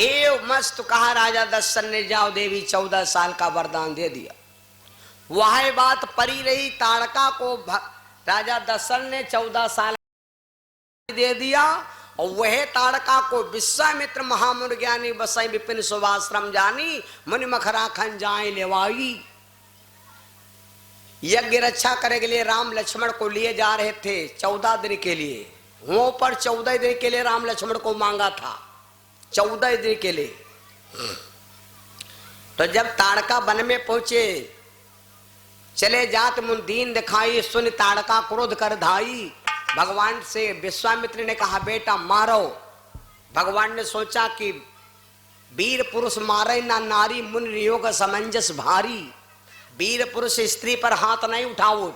एव मस्त कहा राजा दशरथ ने, जाओ देवी 14 साल का वरदान दे दिया। वह बात परी रही, ताड़का को राजा दशरथ ने 14 साल दे दिया और वह ताड़का को विश्वामित्र महामुनि ज्ञानी बसाई विपिन शुभाश्रम जानी, मुनि मखरा खन जाए लेवाई। यज्ञ रक्षा करने के लिए राम लक्ष्मण को लिए जा रहे थे 14 दिन के लिए। वहां पर 14 दिन के लिए राम लक्ष्मण को मांगा था, 14 दिन के लिए। तो जब ताड़का वन में पहुंचे, चले जात मुन दीन दिखाई, सुन ताड़का क्रोध कर धाई। भगवान से विश्वामित्र ने कहा बेटा मारो। भगवान ने सोचा कि वीर पुरुष मारे ना नारी, मुनि नियोग समंजस भारी। वीर पुरुष स्त्री पर हाथ नहीं उठाओ,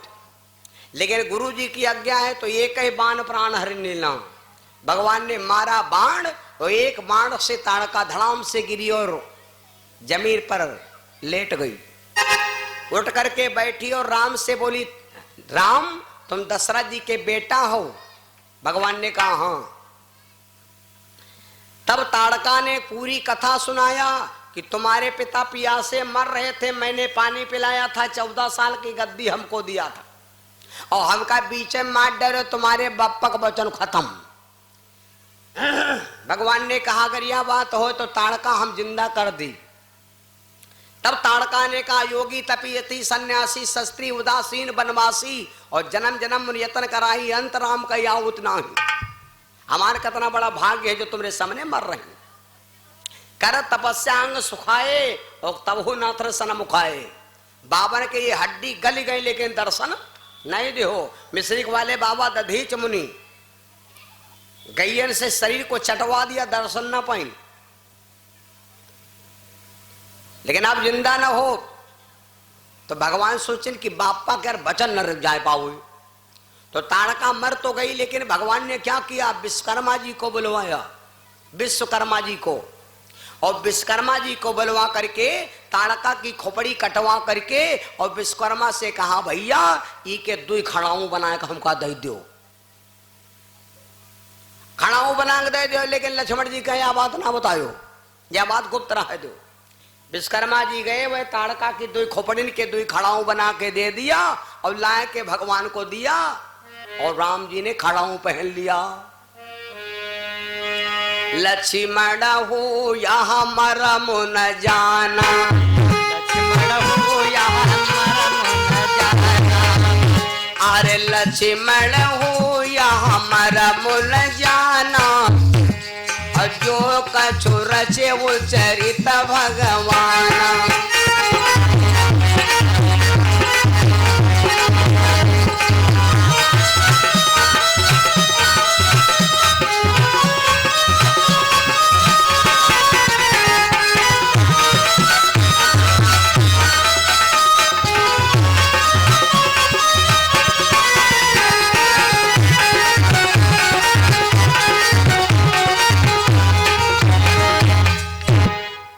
लेकिन गुरु जी की आज्ञा है तो एक ही बाण प्राण हरि नीला। भगवान ने मारा बाण और एक बाण से ताड़का धड़ाम से गिरी और जमीन पर लेट गई। उठ करके बैठी और राम से बोली, राम तुम दशरथ जी के बेटा हो? भगवान ने कहा हाँ। तब ताड़का ने पूरी कथा सुनाया कि तुम्हारे पिता प्यासे मर रहे थे, मैंने पानी पिलाया था, 14 साल की गद्दी हमको दिया था और हमका बीच में मार डरे, तुम्हारे बापा का वचन खत्म। भगवान ने कहा अगर यह बात हो तो ताड़का हम जिंदा कर दी। तब ताड़का ने कहा योगी तपीयति सन्यासी शस्त्री उदासीन वनवासी और जन्म जन्म यत्न कराई, अंत राम का या उतना ही। हमारा कितना बड़ा भाग्य है जो तुम्हारे सामने मर रहे हैं। कर तपस्या अंग सुखाए और तब हो नाथर सन मुखाए। बाबर के ये हड्डी गल गई लेकिन दर्शन नहीं दे हो। मिश्रिक वाले बाबा दधीच मुनि गैयन से शरीर को चटवा दिया, दर्शन ना पाई, लेकिन आप जिंदा ना हो। तो भगवान सोचें कि बापा के वचन न जा पाओ। तो ताड़का मर तो गई, लेकिन भगवान ने क्या किया, विश्वकर्मा जी को बुलवाया, विश्वकर्मा जी को। और विश्वकर्मा जी को बुलवा करके ताड़का की खोपड़ी कटवा करके और विश्वकर्मा से कहा भैया ई के 2 खड़ाऊ बना के हमका दे दो, खड़ाऊ बना के दे दो। लेकिन लक्ष्मण जी कहे यह बात ना बतायो, यह बात गुप्त रह दो। विश्वकर्मा जी गए, वह ताड़का की 2 खोपड़िन के 2 खड़ाऊ बना के दे दिया और लाए के भगवान को दिया और राम जी ने खड़ाऊ पहन लिया। लक्ष्मण हो यहाँ मरम न जाना, लक्ष्मण हो यहाँ मरम न जाना, अरे लक्ष्मण हो यहाँ मरम न जाना, जो कछु रचे वो चरित भगवान।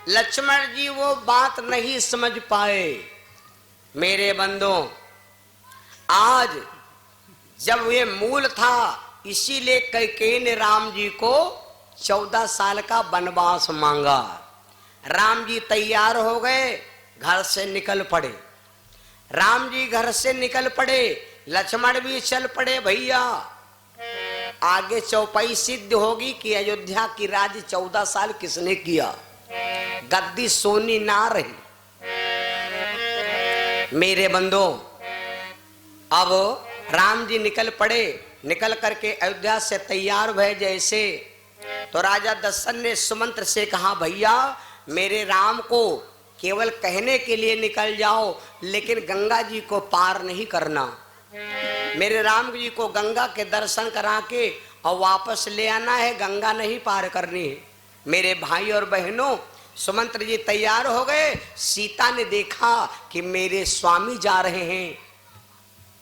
लक्ष्मण जी वो बात नहीं समझ पाए। मेरे बंदों, आज जब ये मूल था इसीलिए कैकेयी ने राम जी को 14 साल का वनवास मांगा। राम जी तैयार हो गए, घर से निकल पड़े। राम जी घर से निकल पड़े, लक्ष्मण भी चल पड़े। भैया आगे चौपाई सिद्ध होगी कि अयोध्या की राज 14 साल किसने किया, गद्दी सोनी ना रही। मेरे बंदो, अब राम जी निकल पड़े, निकल करके अयोध्या से तैयार हुए जैसे, तो राजा दशरथ ने सुमंत्र से कहा भैया मेरे राम को केवल कहने के लिए निकल जाओ, लेकिन गंगा जी को पार नहीं करना। मेरे राम जी को गंगा के दर्शन करा के और वापस ले आना है, गंगा नहीं पार करनी है। मेरे भाई और बहनों, सुमंत्र जी तैयार हो गए। सीता ने देखा कि मेरे स्वामी जा रहे हैं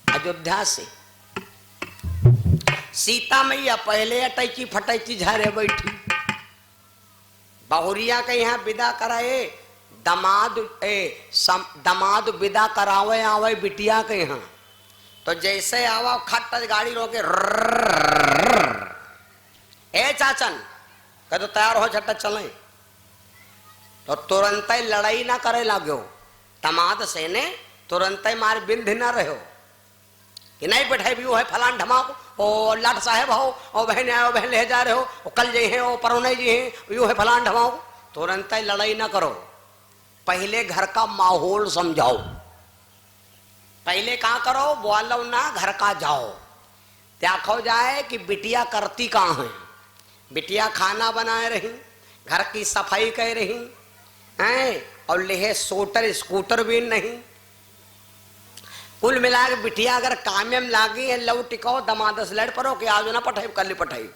अयोध्या से। सीता मैया पहले अटैची फटैची झारे बैठी। बहुरिया के यहाँ विदा कराए, दमाद विदा करावे आवे बिटिया के यहाँ। तो जैसे आवा खट गाड़ी रोके, ए चाचन कह तो तैयार हो, झट्टा चलें। तो तुरंत ही लड़ाई ना करे लागो। तमाद से ने तुरंत ही मार बिंद ना रहो कि नहीं बैठे भी वो है फलान ढमाको ओ लाट साहेब हो और बहन आयो बहन ले जा रहे हो ओ कल जी हैं ओ परौने जी हैं यो है फलान ढमाको। तुरंत ही लड़ाई ना करो, पहले घर का माहौल समझाओ। पहले कहाँ करो, बोलो ना घर का जाओ, देखो जाए कि बिटिया करती कहाँ है। बिटिया खाना बनाए रही, घर की सफाई कर रही हैं और लेहे सोटर स्कूटर भी नहीं। कुल मिला के बिटिया अगर कामयाब लागी है लव टिकाओ दमादस लड़ पड़ो कि आज ना पठाई कल पठाई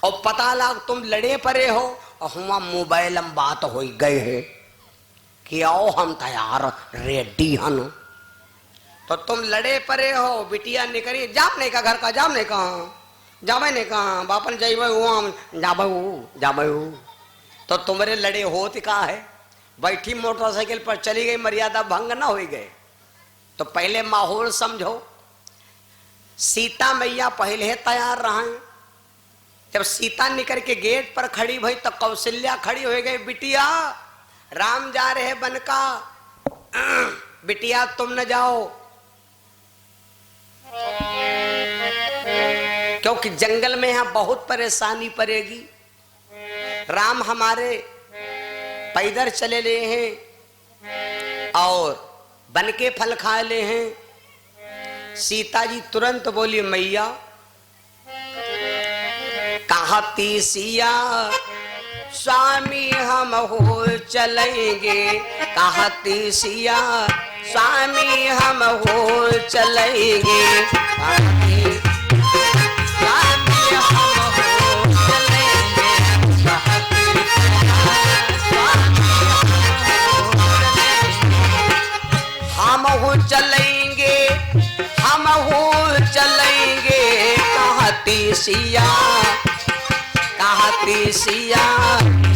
और पता लग तुम लड़े पड़े हो और हुआ मोबाइल में बात हो गए है कि आओ हम तैयार रेडी हन। तो तुम लड़े पड़े हो, बिटिया निकली जामने का घर का जामने कहा जामे ने कहा बापन जाबू तो तुम्हारे लड़े होती कहा है, बैठी मोटरसाइकिल पर चली गई, मर्यादा भंग ना हो गए। तो पहले माहौल समझो। सीता मैया पहले तैयार रहे, जब सीता निकल के गेट पर खड़ी भई तो कौशल्या खड़ी हो गई, बिटिया राम जा रहे बन का, बिटिया तुम न जाओ, क्योंकि जंगल में यहां बहुत परेशानी पड़ेगी। राम हमारे पैदल चले ले हैं और बन के फल खा ले हैं। सीता जी तुरंत बोली मैया कहती सिया स्वामी हम हो चलेंगे, कहती सिया स्वामी हम हो चलेंगे, हम हो चलेंगे हम हो चलेंगे, कहती सिया स्वामी हम हो चलेंगे, कहती सिया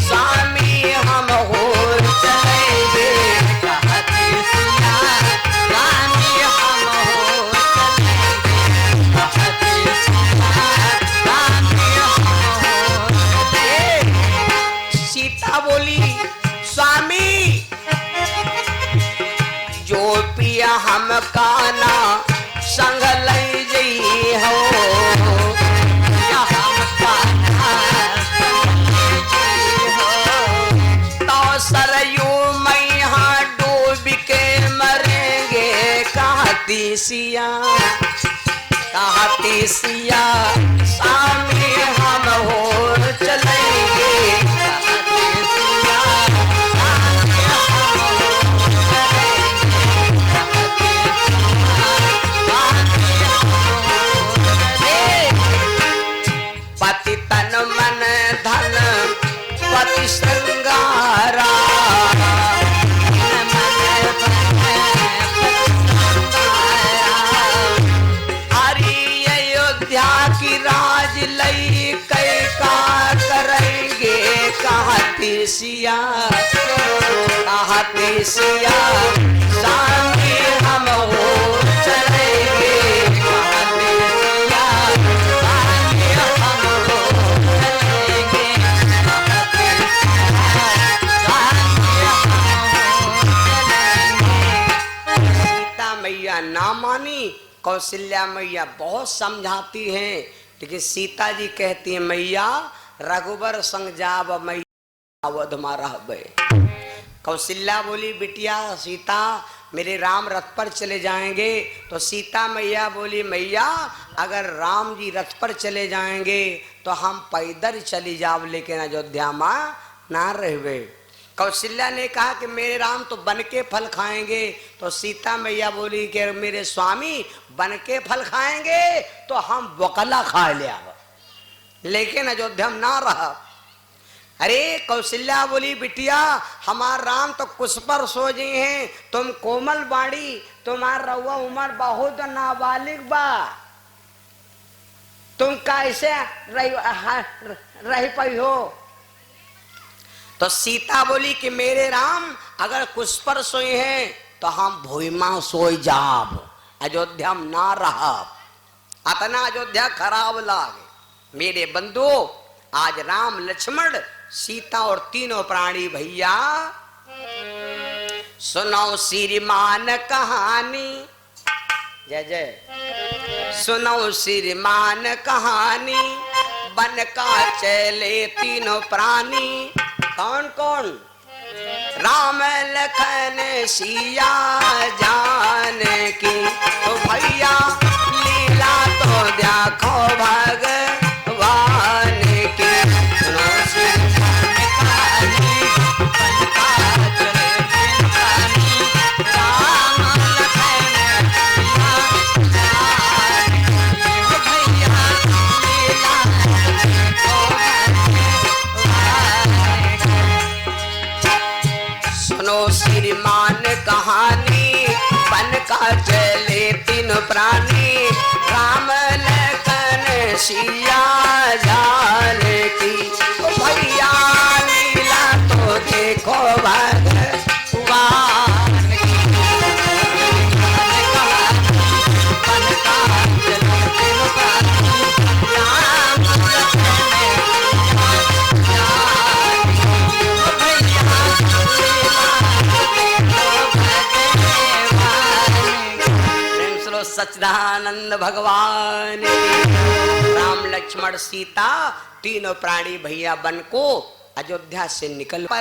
स्वामी हम हो चलेंगे, कहती सिया स्वामी हम हो चलेंगे। सीता बोली स्वामी जो पिया हम काना संग लई जई हो, हम काना तो सरयू मैया डूब के मरेंगे, कहती सिया स्वामी हम हो चलेंगे, कहती सिया स्वामी हम हो पति तन मन धन पति श्रृंगारा, हरि अयोध्या की राज लई कई का करेंगे, कहती सिया स्वामी हम हो चलेंगे, कहती सिया स्वामी हम हो चलेंगे, कहती सिया सीता मैया ना मानी। कौशल्या मैया बहुत समझाती हैं, लेकिन सीता जी कहती है मैया रघुबर संग जाब मैया अवध में रहबे। कौशल्या बोली बिटिया सीता मेरे राम रथ पर चले जाएंगे। तो सीता मैया बोली मैया अगर राम जी रथ पर चले जाएंगे तो हम पैदल चली जाओ, लेकिन अयोध्या में ना रहवे। कौशल्या ने कहा कि मेरे राम तो बन के फल खाएंगे। तो सीता मैया बोली कि मेरे स्वामी बन के फल खाएंगे तो हम बकला खा लिया, लेकिन अयोध्या में ना रहा। अरे कौशल्या बोली बिटिया हमार राम तो कुछ पर सो जी हैं, तुम कोमल बाड़ी, तुम्हार रउआ उम्र बहुत नाबालिग बा, तुम कैसे रह पाई हो। तो सीता बोली कि मेरे राम अगर कुछ पर सोए हैं तो हम भूमा सोई जाब, अयोध्या में ना रहा। अतना अयोध्या खराब लागे। मेरे बंधु आज राम लक्ष्मण सीता और तीनों प्राणी भैया सुनो श्रीमान कहानी, जय जय। सुनो श्रीमान कहानी, बन का चले तीनों प्राणी। कौन कौन? राम लखन सिया जान की। तो भैया लीला तो देखो भगवान की। सुनो श्रीमान कहानी, बन का चले तीनों प्राणी। राम लखन सिया जान की। तो भैया लीला देखो भगवान की। सुनो श्रीमान कहानी, बन का चले तीन प्राणी। राम लखन सिया जान की। भैया लीला तो देखो भगवान की। बन का चले तीन प्राणी। राम लखन सिया जान की। सच्चिदानंद भगवान। राम लक्ष्मण सीता तीनों प्राणी भैया बन को अयोध्या से निकल पर